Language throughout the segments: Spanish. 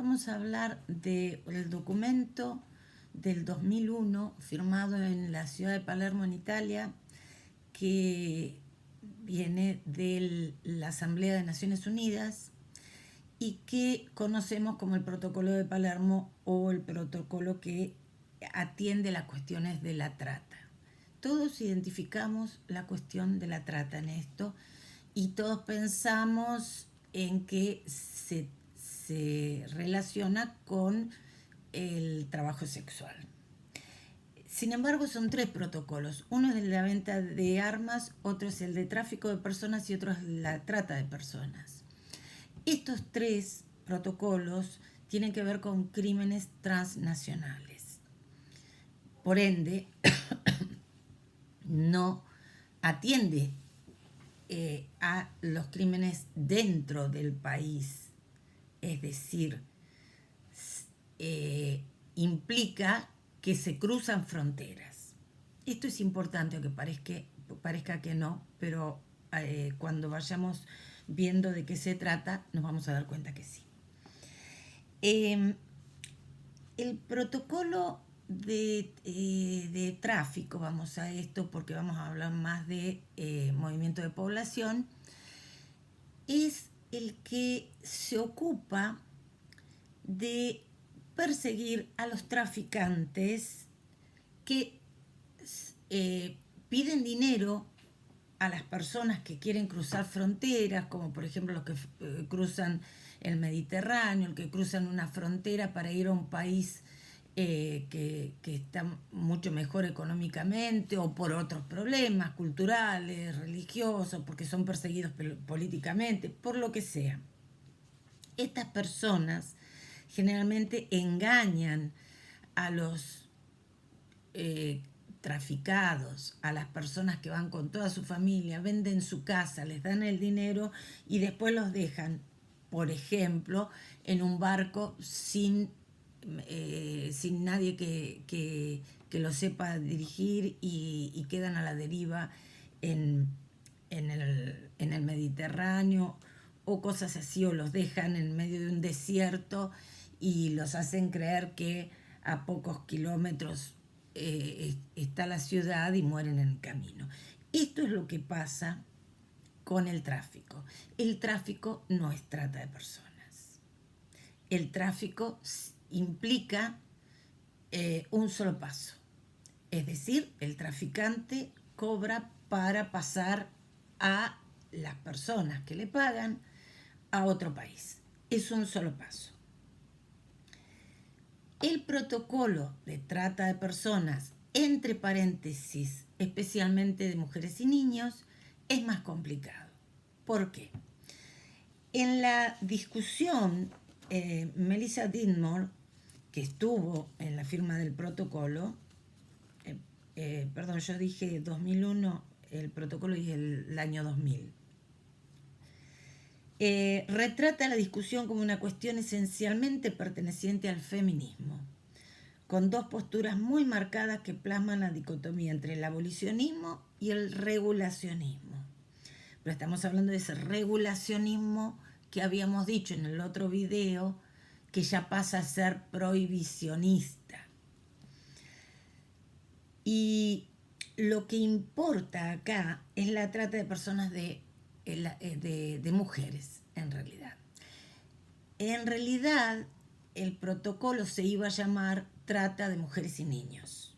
vamos a hablar del documento del 2001 firmado en la ciudad de Palermo, en Italia, que viene de la Asamblea de Naciones Unidas y que conocemos como el Protocolo de Palermo o el protocolo que atiende las cuestiones de la trata. Todos identificamos la cuestión de la trata en esto y todos pensamos en que se relaciona con el trabajo sexual. Sin embargo, son tres protocolos. Uno es el de la venta de armas, otro es el de tráfico de personas y otro es la trata de personas. Estos tres protocolos tienen que ver con crímenes transnacionales. Por ende, no atiende a los crímenes dentro del país. Es decir, implica que se cruzan fronteras. Esto es importante, aunque parezca que no, pero cuando vayamos viendo de qué se trata, nos vamos a dar cuenta que sí. El protocolo de tráfico, vamos a esto porque vamos a hablar más de movimiento de población, es el que se ocupa de perseguir a los traficantes que piden dinero a las personas que quieren cruzar fronteras, como por ejemplo los que cruzan el Mediterráneo, el que cruzan una frontera para ir a un país que está mucho mejor económicamente o por otros problemas culturales, religiosos, porque son perseguidos políticamente, por lo que sea. Estas personas generalmente engañan a los traficados, a las personas que van con toda su familia, venden su casa, les dan el dinero y después los dejan, por ejemplo, en un barco sin nadie que lo sepa dirigir y quedan a la deriva en el Mediterráneo o cosas así, o los dejan en medio de un desierto y los hacen creer que a pocos kilómetros está la ciudad y mueren en el camino. Esto es lo que pasa con el tráfico. El tráfico no es trata de personas. El tráfico implica un solo paso. Es decir, el traficante cobra para pasar a las personas que le pagan a otro país. Es un solo paso. El protocolo de trata de personas, entre paréntesis, especialmente de mujeres y niños, es más complicado. ¿Por qué? En la discusión, Melissa Dittmore, que estuvo en la firma del protocolo, yo dije 2001, el protocolo y el año 2000. Retrata la discusión como una cuestión esencialmente perteneciente al feminismo, con dos posturas muy marcadas que plasman la dicotomía entre el abolicionismo y el regulacionismo. Pero estamos hablando de ese regulacionismo que habíamos dicho en el otro video, que ya pasa a ser prohibicionista. Y lo que importa acá es la trata de personas de mujeres, en realidad. En realidad, el protocolo se iba a llamar trata de mujeres y niños.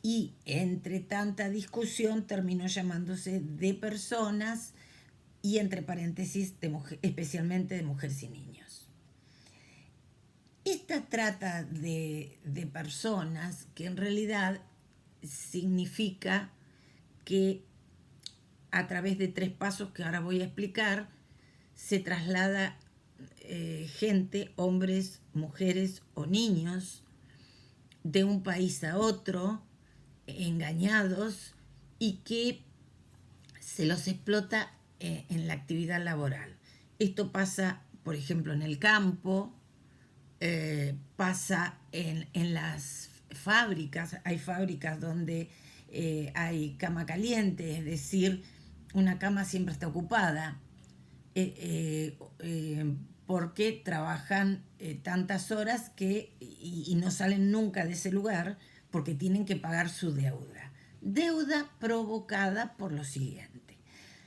Y entre tanta discusión terminó llamándose de personas y entre paréntesis especialmente de mujeres y niños. Esta trata de personas, que en realidad significa que a través de tres pasos que ahora voy a explicar, se traslada gente, hombres, mujeres o niños, de un país a otro, engañados, y que se los explota en la actividad laboral. Esto pasa, por ejemplo, en el campo, pasa en las fábricas. Hay fábricas donde hay cama caliente, es decir, una cama siempre está ocupada. porque trabajan tantas horas y no salen nunca de ese lugar porque tienen que pagar su deuda. Deuda provocada por lo siguiente.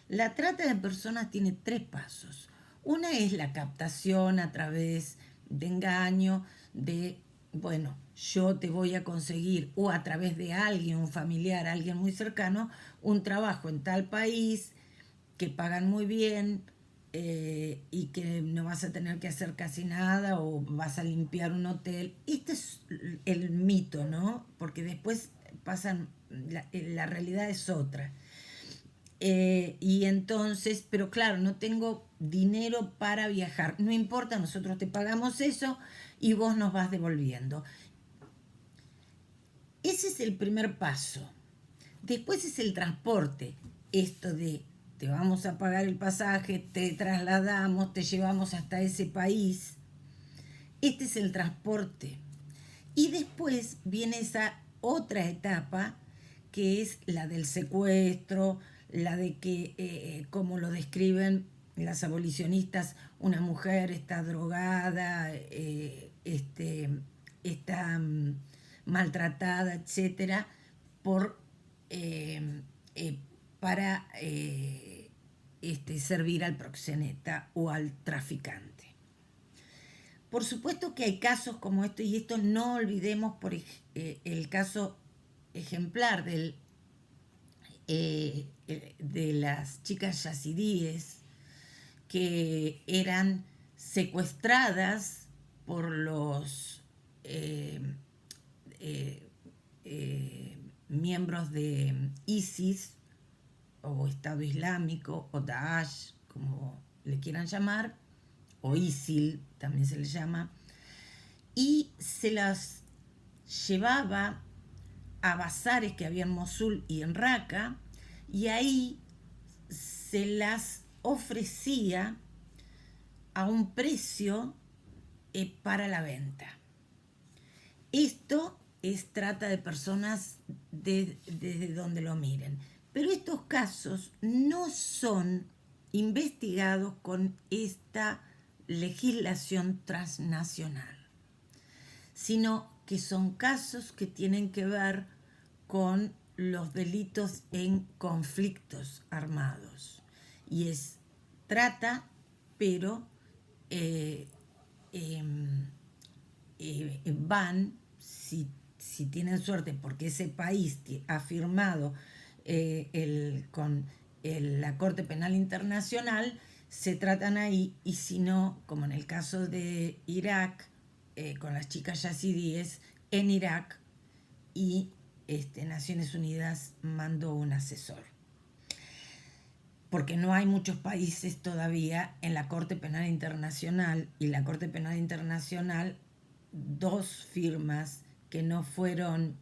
La trata de personas tiene 3 pasos. Una es la captación a través de engaño, de, bueno, yo te voy a conseguir, o a través de alguien, un familiar, alguien muy cercano, un trabajo en tal país, que pagan muy bien, y que no vas a tener que hacer casi nada o vas a limpiar un hotel. Este es el mito, ¿no? Porque después pasan, la realidad es otra. Y entonces, pero claro, no tengo dinero para viajar. No importa, nosotros te pagamos eso y vos nos vas devolviendo. Ese es el primer paso. Después es el transporte. Esto de te vamos a pagar el pasaje, te trasladamos, te llevamos hasta ese país. Este es el transporte. Y después viene esa otra etapa que es la del secuestro, la de que, como lo describen las abolicionistas, una mujer está drogada, está maltratada, etcétera, por, eh, eh, para servir al proxeneta o al traficante. Por supuesto que hay casos como esto, y esto no olvidemos el caso ejemplar de las chicas yazidíes que eran secuestradas por los miembros de ISIS o Estado Islámico o Daesh, como le quieran llamar, o ISIL también se le llama, y se las llevaba a bazares que había en Mosul y en Raqqa, y ahí se las ofrecía a un precio para la venta. Esto es trata de personas desde donde lo miren. Pero estos casos no son investigados con esta legislación transnacional, sino que son casos que tienen que ver con los delitos en conflictos armados. Y es trata, pero van, si tienen suerte, porque ese país ha firmado con la Corte Penal Internacional, se tratan ahí, y si no, como en el caso de Irak, con las chicas yazidíes, en Irak, y Naciones Unidas mandó un asesor. Porque no hay muchos países todavía en la Corte Penal Internacional, y la Corte Penal Internacional, 2 firmas que no fueron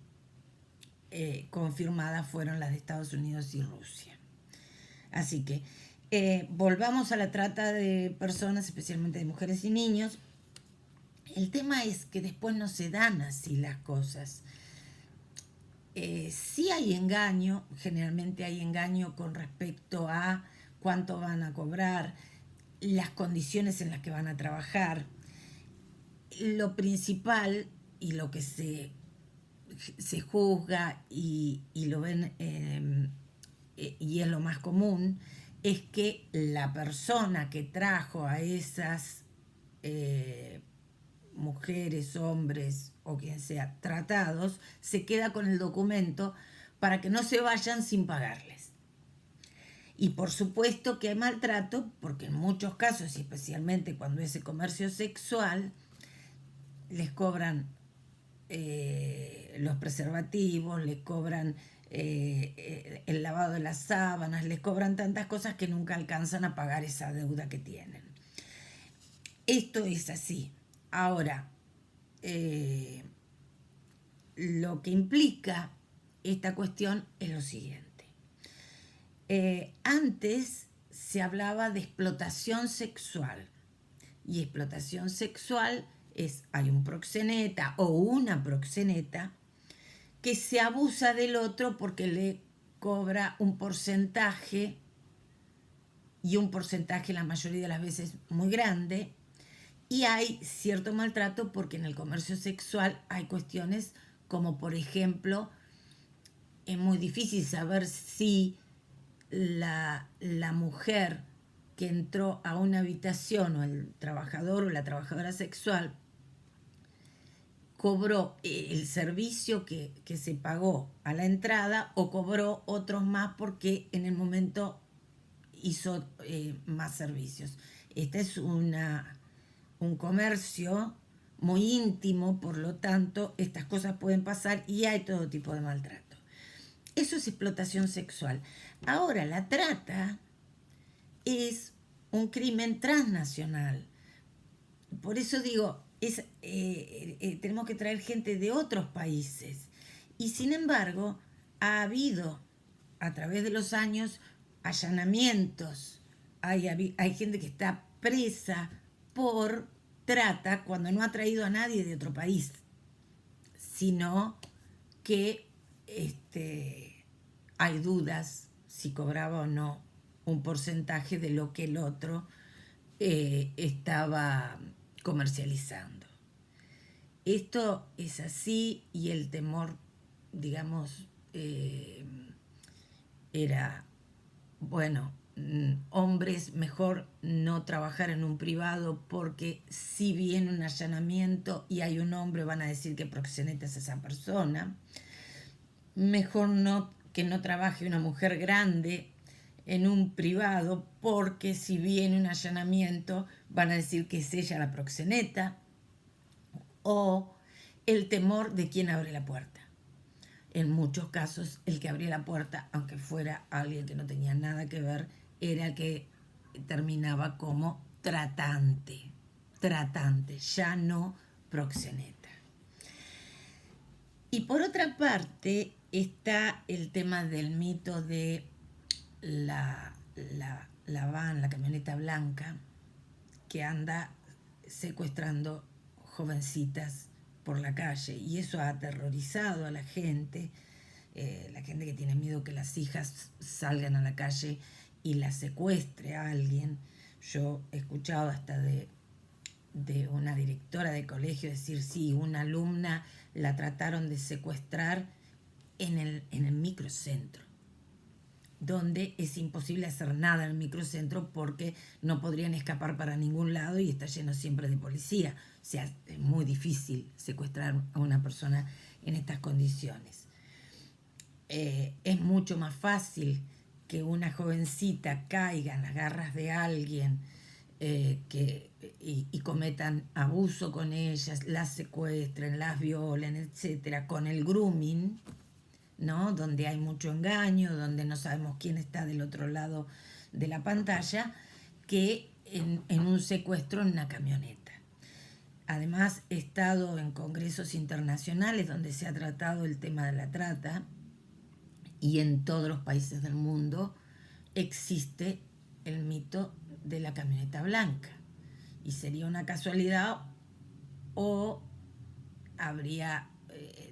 confirmadas fueron las de Estados Unidos y Rusia. Así que volvamos a la trata de personas, especialmente de mujeres y niños. El tema es que después no se dan así las cosas. Sí hay engaño, generalmente hay engaño con respecto a cuánto van a cobrar, las condiciones en las que van a trabajar. Lo principal y lo que se juzga y lo ven, y es lo más común, es que la persona que trajo a esas mujeres, hombres o quien sea tratados, se queda con el documento para que no se vayan sin pagarles. Y por supuesto que hay maltrato, porque en muchos casos, y especialmente cuando es comercio sexual, les cobran los preservativos, les cobran el lavado de las sábanas, les cobran tantas cosas que nunca alcanzan a pagar esa deuda que tienen. Esto es así. Ahora, lo que implica esta cuestión es lo siguiente. Antes se hablaba de explotación sexual, y explotación sexual hay un proxeneta o una proxeneta que se abusa del otro porque le cobra un porcentaje, y un porcentaje la mayoría de las veces muy grande, Y hay cierto maltrato porque en el comercio sexual hay cuestiones como, por ejemplo, es muy difícil saber si la mujer que entró a una habitación o el trabajador o la trabajadora sexual cobró el servicio que se pagó a la entrada o cobró otros más porque en el momento hizo más servicios. Este es un comercio muy íntimo, por lo tanto, estas cosas pueden pasar y hay todo tipo de maltrato. Eso es explotación sexual. Ahora, la trata es un crimen transnacional. Por eso digo, tenemos que traer gente de otros países. Y sin embargo, ha habido a través de los años allanamientos. Hay gente que está presa por trata cuando no ha traído a nadie de otro país, sino que hay dudas si cobraba o no un porcentaje de lo que el otro estaba comercializando. Esto es así y el temor, digamos, era, bueno, hombres, mejor no trabajar en un privado porque si viene un allanamiento y hay un hombre van a decir que proxeneta es esa persona. Mejor que no trabaje una mujer grande en un privado porque si viene un allanamiento van a decir que es ella la proxeneta. O el temor de quién abre la puerta. En muchos casos el que abría la puerta, aunque fuera alguien que no tenía nada que ver, era el que terminaba como tratante, ya no proxeneta. Y por otra parte está el tema del mito de la van, la camioneta blanca, que anda secuestrando jovencitas por la calle, y eso ha aterrorizado a la gente que tiene miedo que las hijas salgan a la calle y las secuestre a alguien. Yo he escuchado hasta de una directora de colegio decir, sí, una alumna la trataron de secuestrar en el microcentro, donde es imposible hacer nada en el microcentro porque no podrían escapar para ningún lado y está lleno siempre de policía. O sea, es muy difícil secuestrar a una persona en estas condiciones. Es mucho más fácil que una jovencita caiga en las garras de alguien y cometan abuso con ellas, las secuestren, las violen, etcétera, con el grooming, ¿no? Donde hay mucho engaño, donde no sabemos quién está del otro lado de la pantalla, que en un secuestro en una camioneta. Además, he estado en congresos internacionales donde se ha tratado el tema de la trata y en todos los países del mundo existe el mito de la camioneta blanca. Y sería una casualidad o habría,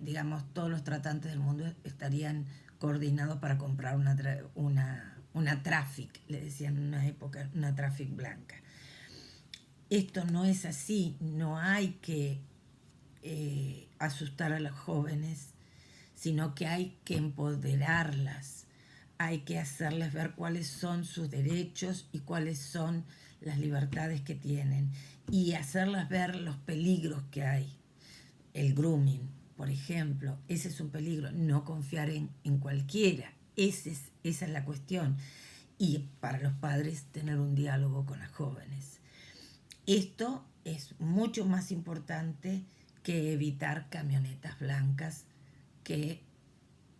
digamos, todos los tratantes del mundo estarían coordinados para comprar una traffic, le decían en una época, una traffic blanca. Esto no es así, no hay que asustar a los jóvenes, sino que hay que empoderarlas, hay que hacerles ver cuáles son sus derechos y cuáles son las libertades que tienen y hacerlas ver los peligros que hay. El grooming, por ejemplo, ese es un peligro, no confiar en cualquiera, esa es la cuestión. Y para los padres tener un diálogo con las jóvenes. Esto es mucho más importante que evitar camionetas blancas que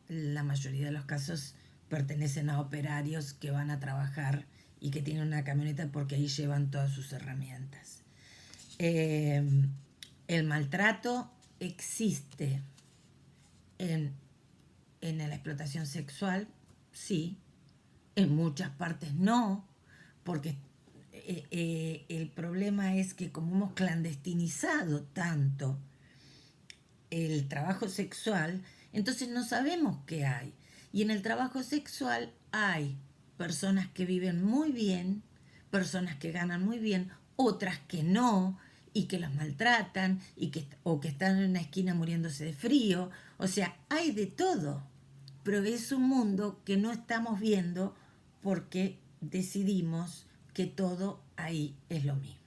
la mayoría de los casos pertenecen a operarios que van a trabajar y que tienen una camioneta porque ahí llevan todas sus herramientas. El maltrato existe en la explotación sexual, sí, en muchas partes no, porque el problema es que como hemos clandestinizado tanto el trabajo sexual, entonces no sabemos qué hay. Y en el trabajo sexual hay personas que viven muy bien, personas que ganan muy bien, otras que no, y que los maltratan o que están en una esquina muriéndose de frío. O sea, hay de todo, pero es un mundo que no estamos viendo porque decidimos que todo ahí es lo mismo.